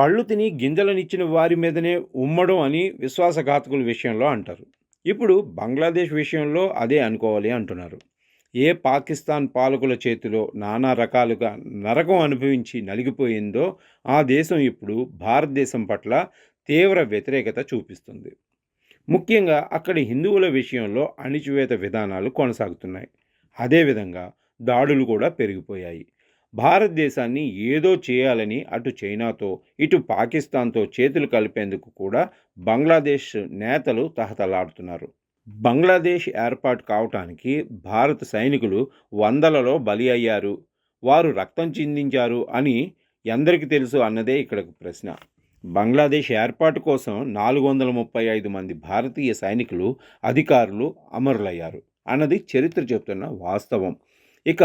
పళ్ళు తిని గింజలనిచ్చిన వారి మీదనే ఉమ్మడం అని విశ్వాసఘాతకుల విషయంలో అంటారు. ఇప్పుడు బంగ్లాదేశ్ విషయంలో అదే అనుకోవాలి అంటున్నారు. ఏ పాకిస్తాన్ పాలకుల చేతిలో నానా రకాలుగా నరకం అనుభవించి నలిగిపోయిందో ఆ దేశం ఇప్పుడు భారతదేశం పట్ల తీవ్ర వ్యతిరేకత చూపిస్తుంది. ముఖ్యంగా అక్కడి హిందువుల విషయంలో అణిచివేత విధానాలు కొనసాగుతున్నాయి. అదేవిధంగా దాడులు కూడా పెరిగిపోయాయి. భారతదేశాన్ని ఏదో చేయాలని అటు చైనాతో, ఇటు పాకిస్తాన్తో చేతులు కలిపేందుకు కూడా బంగ్లాదేశ్ నేతలు తహతలాడుతున్నారు. బంగ్లాదేశ్ ఏర్పాటు కావటానికి భారత సైనికులు వందలలో బలి అయ్యారు, వారు రక్తం చిందించారు అని ఎందరికి తెలుసు అన్నదే ఇక్కడ ప్రశ్న. బంగ్లాదేశ్ ఏర్పాటు కోసం 435 మంది భారతీయ సైనికులు, అధికారులు అమరులయ్యారు అన్నది చరిత్ర చెబుతున్న వాస్తవం. ఇక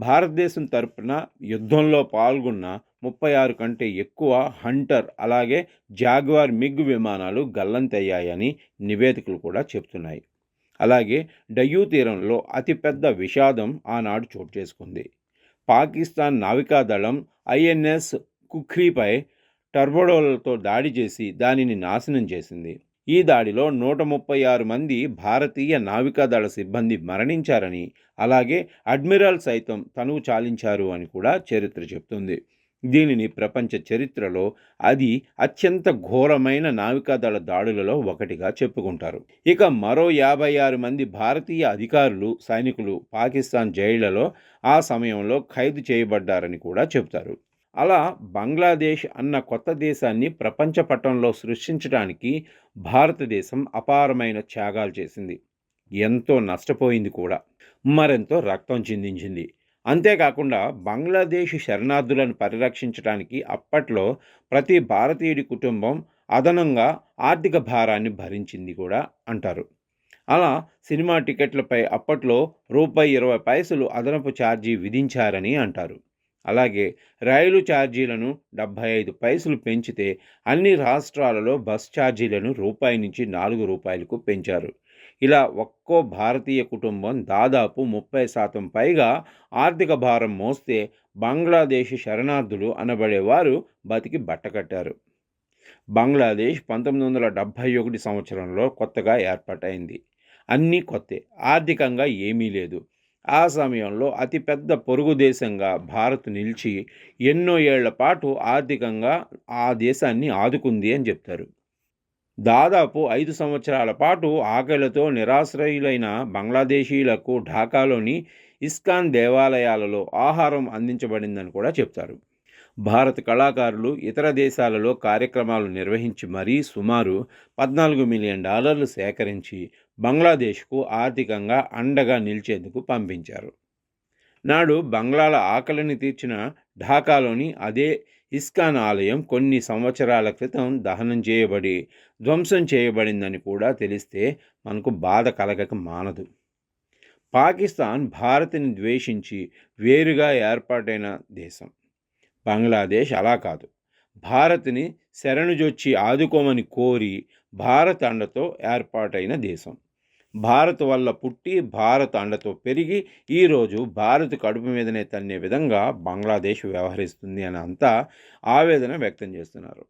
భారతదేశం తరపున యుద్ధంలో పాల్గొన్న 36 కంటే ఎక్కువ హంటర్ అలాగే జాగ్వార్ మిగ్ విమానాలు గల్లంతయ్యాయని నివేదికలు కూడా చెప్తున్నాయి. అలాగే డయ్యూ తీరంలో అతిపెద్ద విషాదం ఆనాడు చోటు చేసుకుంది. పాకిస్తాన్ నావికాదళం ఐఎన్ఎస్ కుఖ్రీపై టర్బోడోలతో దాడి చేసి దానిని నాశనం చేసింది. ఈ దాడిలో 136 మంది భారతీయ నావికాదళ సిబ్బంది మరణించారని, అలాగే అడ్మిరల్ సైతం తనువు చాలించారు అని కూడా చరిత్ర చెప్తుంది. దీనిని ప్రపంచ చరిత్రలో అది అత్యంత ఘోరమైన నావికాదళ దాడులలో ఒకటిగా చెప్పుకుంటారు. ఇక మరో 56 మంది భారతీయ అధికారులు, సైనికులు పాకిస్తాన్ జైళ్లలో ఆ సమయంలో ఖైదు చేయబడ్డారని కూడా చెబుతారు. అలా బంగ్లాదేశ్ అన్న కొత్త దేశాన్ని ప్రపంచ పటంలో సృష్టించడానికి భారతదేశం అపారమైన త్యాగాలు చేసింది. ఎంతో నష్టపోయింది కూడా, మరెంతో రక్తం చిందించింది. అంతేకాకుండా బంగ్లాదేశ్ శరణార్థులను పరిరక్షించడానికి అప్పట్లో ప్రతి భారతీయుడి కుటుంబం అదనంగా ఆర్థిక భారాన్ని భరించింది కూడా అంటారు. అలా సినిమా టికెట్లపై అప్పట్లో ₹20 అదనపు ఛార్జీ విధించారని అంటారు. అలాగే రైలు ఛార్జీలను 75 పెంచితే అన్ని రాష్ట్రాలలో బస్ ఛార్జీలను రూపాయి నుంచి ₹4కు పెంచారు. ఇలా ఒక్కో భారతీయ కుటుంబం దాదాపు 30% పైగా ఆర్థిక భారం మోస్తే బంగ్లాదేశ్ శరణార్థులు అనబడేవారు బతికి బట్టకట్టారు. బంగ్లాదేశ్ 1971 సంవత్సరంలో కొత్తగా ఏర్పాటైంది. అన్నీ కొత్తే, ఆర్థికంగా ఏమీ లేదు. ఆ సమయంలో అతిపెద్ద పొరుగు దేశంగా భారత్ నిలిచి ఎన్నో ఏళ్ల పాటు ఆర్థికంగా ఆ దేశాన్ని ఆదుకుంది అని చెప్తారు. దాదాపు 5 సంవత్సరాల పాటు ఆకలితో నిరాశ్రయులైన బంగ్లాదేశీయులకు ఢాకాలోని ఇస్కాన్ దేవాలయాలలో ఆహారం అందించబడిందని కూడా చెప్తారు. భారత కళాకారులు ఇతర దేశాలలో కార్యక్రమాలు నిర్వహించి మరీ సుమారు $14 మిలియన్ సేకరించి బంగ్లాదేశ్కు ఆర్థికంగా అండగా నిలిచేందుకు పంపించారు. నాడు బంగ్లాల ఆకలిని తీర్చిన ఢాకాలోని అదే ఇస్కాన్ ఆలయం కొన్ని సంవత్సరాల క్రితం దహనం చేయబడి ధ్వంసం చేయబడిందని కూడా తెలిస్తే మనకు బాధ కలగక మానదు. పాకిస్తాన్ భారత్ని ద్వేషించి వేరుగా ఏర్పాటైన దేశం. బంగ్లాదేశ్ అలా కాదు. భారత్ని శరణుజొచ్చి ఆదుకోమని కోరి భారత్ అండతో ఏర్పాటైన దేశం. భారత్ వల్ల పుట్టి భారత్ అండతో పెరిగి ఈరోజు భారత్ కడుపు మీదనే తన్నే విధంగా బంగ్లాదేశ్ వ్యవహరిస్తుంది అని అంతా ఆవేదన వ్యక్తం చేస్తున్నారు.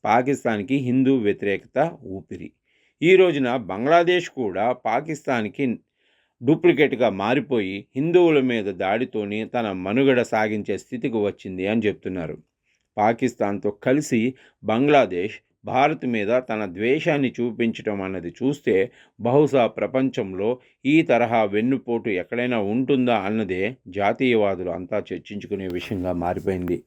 పాకిస్తాన్కి హిందూ వ్యతిరేకత ఊపిరి. ఈ రోజున బంగ్లాదేశ్ కూడా పాకిస్తాన్కి డూప్లికేట్గా మారిపోయి హిందువుల మీద దాడితోనే తన మనుగడ సాగించే స్థితికి వచ్చింది అని చెప్తున్నారు. పాకిస్తాన్తో కలిసి బంగ్లాదేశ్ భారత్ మీద తన ద్వేషాన్ని చూపించటం అన్నది చూస్తే బహుశా ప్రపంచంలో ఈ తరహా వెన్నుపోటు ఎక్కడైనా ఉంటుందా అన్నదే జాతీయవాదులు అంతా చర్చించుకునే విషయంగా మారిపోయింది.